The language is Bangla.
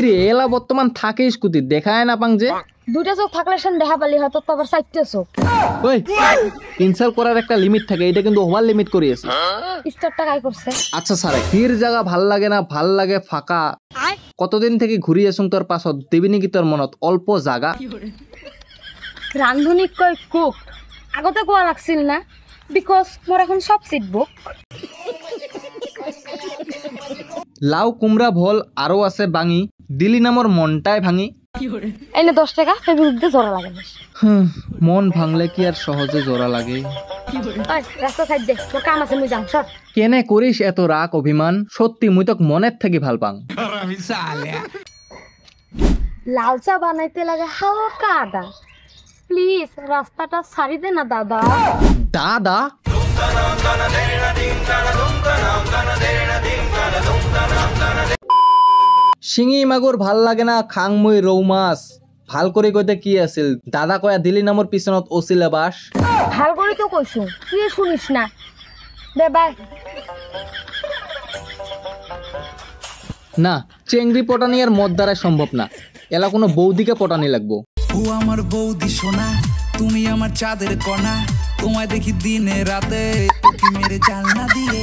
রে এলা বর্তমান থাকে স্কুটি দেখায় না পাং যে দুইটা চোখ থাকলে সেন দেখা পালি হয়তো তো আবার চারটে চোখ। ওই ইনসাল করার একটা লিমিট থাকে, এটা কিন্তু ওভার লিমিট করিয়েছে। স্টারটা কাই করছে? আচ্ছা সারে ফির জায়গা ভাল লাগে না, ভাল লাগে ফাঁকা। কতদিন থেকে ঘুরি আসুন তোর পাছত দেবি নাকি তোর মনত অল্প জায়গা? রান্ধনিক কয় কুক আগতে কোয়া লাগছিল না, বিকজ মোর এখন সব সিট বুক। লাউ কুমড়া ভোল আরো আছে বাঙি, দিলি নামর মনটাই ভাঙি। এনে 10 টাকা ফেব্রুয়ারিতে জোড়া লাগে না। মন ভাঙলে কি আর সহজে জোড়া লাগে? রাস্তা সাইড দে, তোর কাম আছে, মুই যাম সর। কেনে করিস এত রাগ অভিমান? সত্যি মুই তোক মনের থেকে ভাল পাং। লাল চা বানাইতে লাগে হালকা আদা, প্লিজ রাস্তাটা ছাড়ি দে না দাদা। দাদা শিঙি মাগুর ভাল লাগে না, খাং মুই রৌ মাছ। ভাল করে কইতে কি আছিল? দাদা কয়া দিলি নামর পিছনত ওছিলে বাস। ভাল করে তো কইছো, তুই শুনিস না। দে বাই। না, চেংড়ি পটানি আর মদ দ্বারা সম্ভব না, এলা কোনো বৌদিকে পটানি লাগবো। ও আমার বৌদি সোনা, তুমি আমার চাঁদের কণা, তোমায় দেখি দিনে রাতে, মেরে জানলা দিয়ে।